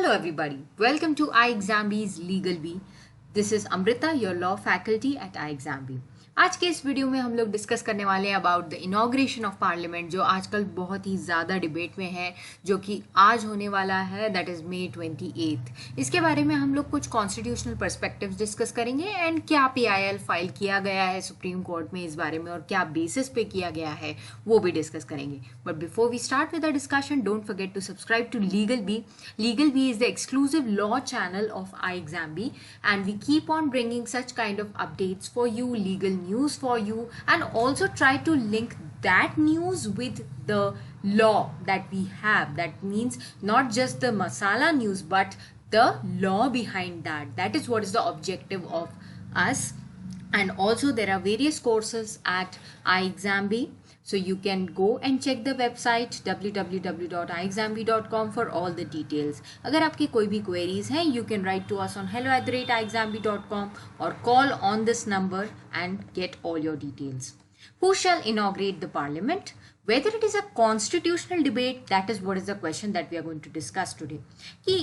Hello everybody, welcome to iExamB's Legal Bee. This is Amrita, your law faculty at iExamB. आज के इस video में हम लोग डिस्कस करने वाले हैं about the inauguration of parliament, जो आजकल बहुत ही ज़्यादा डिबेट में है, जो कि आज होने वाला है, दैट इज़ May 28। इसके बारे में हम लोग कुछ कॉन्स्टिट्यूशनल पर्सपेक्टिव्स डिस्कस करेंगे एंड क्या PIL फाइल किया गया है सुप्रीम कोर्ट में इस बारे में और क्या बेसिस पे किया गया है वो भी डिस्कस करेंगे. But before we start with the discussion, don't forget to subscribe to Legal Bee. Legal Bee is the exclusive law channel of iExamB, and we keep on bringing such kind of updates for you, legal news for you, and also try to link that news with the law that we have. That means not just the masala news but the law behind that. That is what is the objective of us. And also there are various courses at iExamB. So you can go and check the website www.iexamb.com for all the details. अगर आपकी कोई भी queries हैं, you can write to us on hello@iexamb.com or call on this number and get all your details. Who shall inaugurate the parliament? Whether it is a constitutional debate, that is what is the question that we are going to discuss today. कि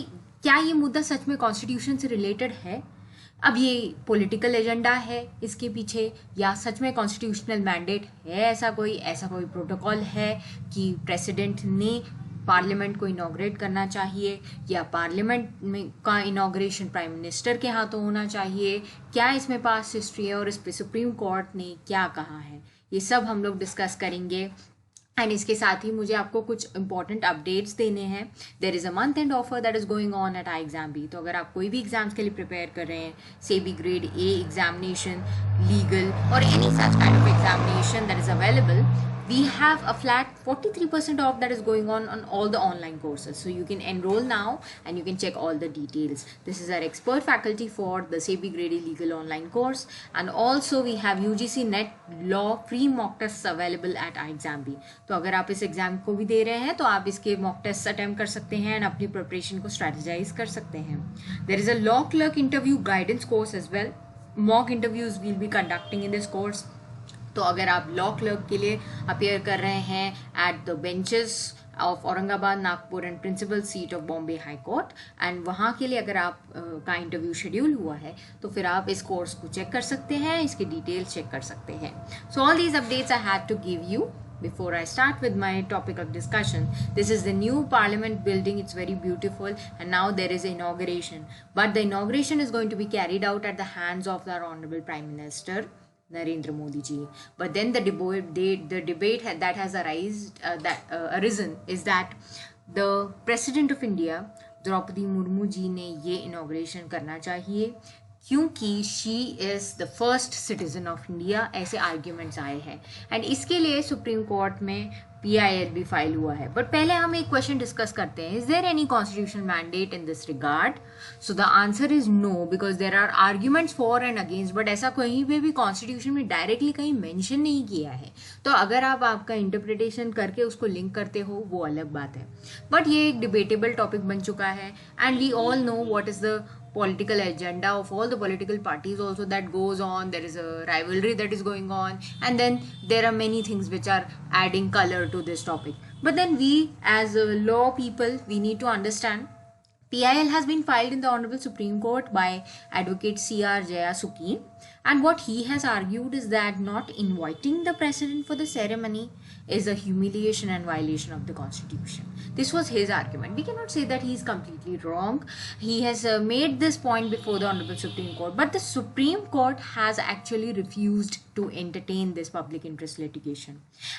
क्या ये मुद्दा सच में constitution से related है? अब ये political agenda है इसके पीछे, या सच में कॉन्स्टिट्यूशनल मैंडेट है? ऐसा कोई प्रोटोकॉल है कि प्रेसिडेंट ने पार्लियामेंट को इनॉग्रेट करना चाहिए, या पार्लियामेंट में का इनॉग्रेशन प्राइम मिनिस्टर के हाथों होना चाहिए? क्या इसमें पास्ट हिस्ट्री है और इस पे सुप्रीम कोर्ट ने क्या कहा है? ये सब हम लोग डिस्कस करेंगे. एंड इसके साथ ही मुझे आपको कुछ इंपॉर्टेंट अपडेट्स देने हैं. There is a month end offer that is going on at iExamB. तो अगर आप कोई भी एग्जाम्स के लिए प्रिपेयर कर रहे हैं, SEBI grade A examination, legal और any such kind of examination that is available, we have a flat 43% off that is going on all the online courses. So you can enroll now and you can check all the details. This is our expert faculty for the SEBI Grade A Legal online course, and also we have UGC Net Law free mock tests available at iExamB. तो अगर आप इस exam को भी दे रहे हैं तो आप इसके मॉक टेस्ट अटेम्प्ट कर सकते हैं and अपनी प्रिपरेशन को स्ट्रेटेजाइज कर सकते हैं. There is a law clerk interview guidance course as well. Mock interviews we'll be conducting in this course. तो अगर आप लॉ क्लर्क के लिए अपेयर कर रहे हैं at the benches of Aurangabad, Nagpur and principal seat of Bombay high court, and वहाँ के लिए अगर आप का इंटरव्यू शेड्यूल हुआ है तो फिर आप इस कोर्स को चेक कर सकते हैं, इसके डिटेल्स चेक कर सकते हैं. So all these updates I had to give you before I start with my topic of discussion. This is the new parliament building. It's very beautiful, and now there is inauguration, but the inauguration is going to be carried out at the hands of our honorable Prime Minister Narendra Modi ji. But then the debate that has arisen is that the President of India Draupadi Murmu ji ने ये inauguration करना चाहिए क्योंकि she is the first citizen of India. ऐसे arguments आए हैं and इसके लिए सुप्रीम कोर्ट में PIL भी फाइल हुआ है. बट पहले हम एक क्वेश्चन डिस्कस करते हैं, is there any constitutional mandate in this regard? So the answer is no, because there are arguments for and against, but ऐसा कहीं पे भी कॉन्स्टिट्यूशन में डायरेक्टली कहीं मेंशन नहीं किया है. तो अगर आप आपका इंटरप्रिटेशन करके उसको लिंक करते हो वो अलग बात है, बट ये एक डिबेटेबल टॉपिक बन चुका है. And we all know what is the political agenda of all the political parties also that goes on. There is a rivalry that is going on, and then there are many things which are adding color to this topic. But then we as law people, we need to understand PIL has been filed in the Honorable Supreme Court by Advocate C.R. Jayasukeen, and what he has argued is that not inviting the President for the ceremony is a humiliation and violation of the Constitution. This was his argument. We cannot say that he is completely wrong. He has made this point before the Honorable Supreme Court, but the Supreme Court has actually refused to entertain this public interest litigation.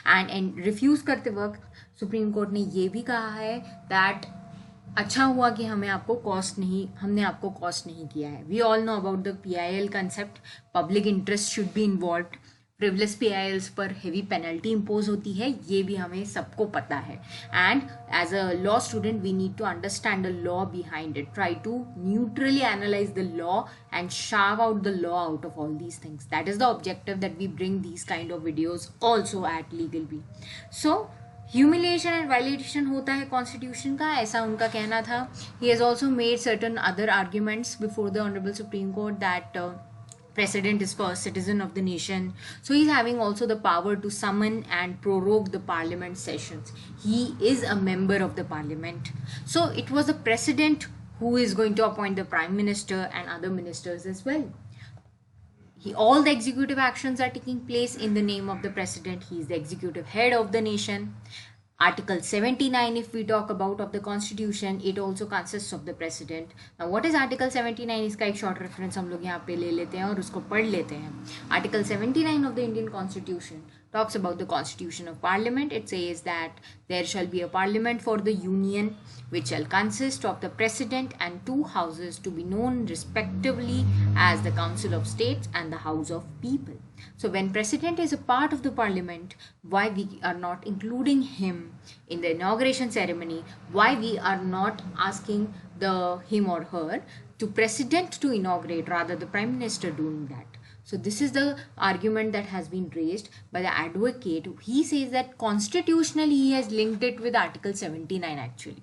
And refuse करते वक्त Supreme Court ने ये भी कहा है that अच्छा हुआ कि हमने आपको कॉस्ट नहीं किया है. We all know about the PIL concept. Public interest should be involved. Privilege PILs पर हेवी पेनल्टी इम्पोज होती है, ये भी हमें सबको पता है. And as a law student we need to understand the law behind it, try to neutrally analyse the law and carve out the law out of all these things. That is the objective that we bring these kind of videos also at Legal Bee. So humiliation and violation होता है constitution का, ऐसा उनका कहना था. He has also made certain other arguments before the honourable supreme court that president is first citizen of the nation, so he's having also the power to summon and prorogue the parliament sessions. He is a member of the parliament, so it was the president who is going to appoint the prime minister and other ministers as well. All the executive actions are taking place in the name of the president. He is the executive head of the nation. Article 79, if we talk about of the constitution, it also consists of the president. Now what is article 79? इसका एक short reference हम लोग यहाँ पे ले लेते हैं और उसको पढ़ लेते हैं. Article 79 of the Indian Constitution talks about the constitution of parliament. It says that there shall be a parliament for the union which shall consist of the president and two houses to be known respectively as the council of states and the house of people. So when president is a part of the parliament, why we are not including him in the inauguration ceremony? Why we are not asking him or her to president to inaugurate, rather the prime minister doing that? So this is the argument that has been raised by the advocate. He says that constitutionally he has linked it with article 79 actually.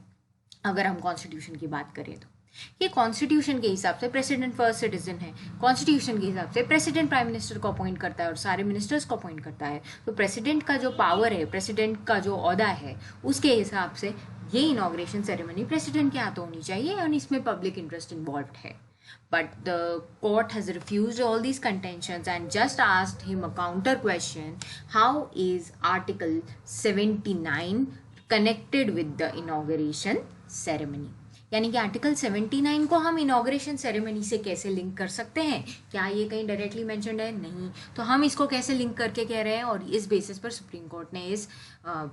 अगर हम constitution की बात करें तो ये constitution के हिसाब से प्रेसिडेंट फर्स्ट सिटीजन है. कॉन्स्टिट्यूशन के हिसाब से प्रेसिडेंट प्राइम मिनिस्टर को अपॉइंट करता है और सारे मिनिस्टर्स को अपॉइंट करता है. तो प्रेसिडेंट का जो पावर है, प्रेसिडेंट का जो ओहदा है, उसके हिसाब से ये इनॉग्रेशन सेरेमनी प्रेसिडेंट के हाथों होनी चाहिए और इसमें पब्लिक इंटरेस्ट इन्वॉल्व है. But the court has refused all these contentions and just asked him a counter question. How is Article 79 connected with the inauguration ceremony? यानी कि आर्टिकल 79 को हम इनॉग्रेशन सेरेमनी से कैसे लिंक कर सकते हैं? क्या ये कहीं डायरेक्टली मेंशन्ड है? नहीं. तो हम इसको कैसे लिंक करके कह रहे हैं, और इस बेसिस पर सुप्रीम कोर्ट ने इस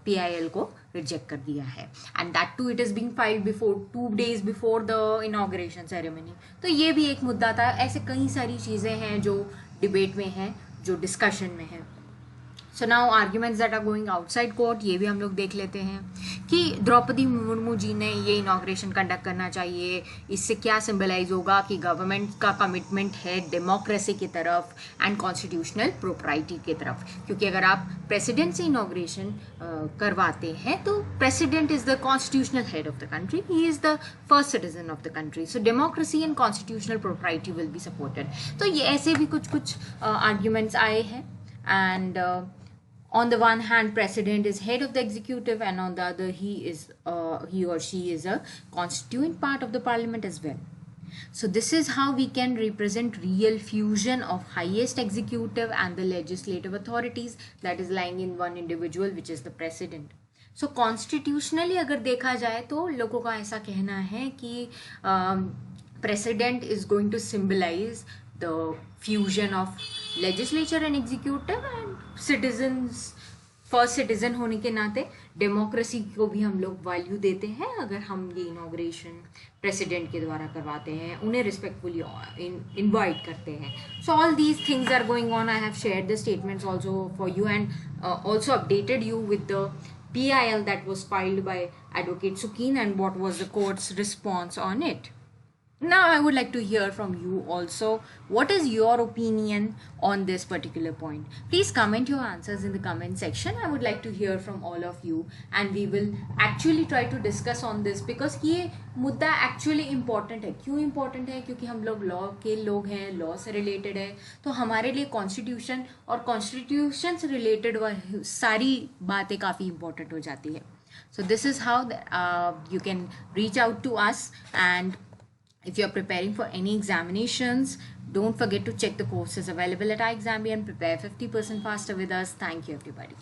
PIL को रिजेक्ट कर दिया है. And that too it is being filed before 2 days before the inauguration ceremony. तो ये भी एक मुद्दा था. ऐसे कई सारी चीज़ें हैं जो डिबेट में हैं, जो डिस्कशन में है. So now arguments that are going outside court, ये भी हम लोग देख लेते हैं कि द्रौपदी मुर्मू जी ने ये इनॉग्रेशन कंडक्ट करना चाहिए. इससे क्या सिंबलाइज होगा कि गवर्नमेंट का कमिटमेंट है डेमोक्रेसी की तरफ एंड कॉन्स्टिट्यूशनल प्रोप्राइटी की तरफ. क्योंकि अगर आप प्रेसिडेंट से इनॉग्रेशन करवाते हैं तो president is the constitutional head of the country, he is the first citizen of the country. So democracy and constitutional propriety will be supported. तो ये ऐसे भी कुछ आर्ग्यूमेंट्स आए हैं. And on the one hand, president is head of the executive, and on the other, he or she is a constituent part of the parliament as well. So this is how we can represent real fusion of highest executive and the legislative authorities that is lying in one individual, which is the president. So constitutionally अगर देखा जाए तो लोगों का ऐसा कहना है कि president is going to symbolize the fusion of legislature and executive and citizens. First citizen होने के नाते डेमोक्रेसी को भी हम लोग वैल्यू देते हैं अगर हम ये इनॉग्रेशन प्रेसिडेंट के द्वारा करवाते हैं, उन्हें रिस्पेक्टफुली इनवाइट करते हैं. So all these things are going on. I have shared the statements also for you and also updated you with the PIL that was filed by Advocate Sukeen and what was the court's response on it. Now I would like to hear from you also. What is your opinion on this particular point? Please comment your answers in the comment section. I would like to hear from all of you and we will actually try to discuss on this because ये मुद्दा actually important है. क्यों important है? क्योंकि हम लोग law के लोग हैं, law से related है, तो हमारे लिए constitution और constitution से related सारी बातें काफ़ी important हो जाती है. So this is how you can reach out to us, and if you're preparing for any examinations, don't forget to check the courses available at iExambi and prepare 50% faster with us. Thank you, everybody.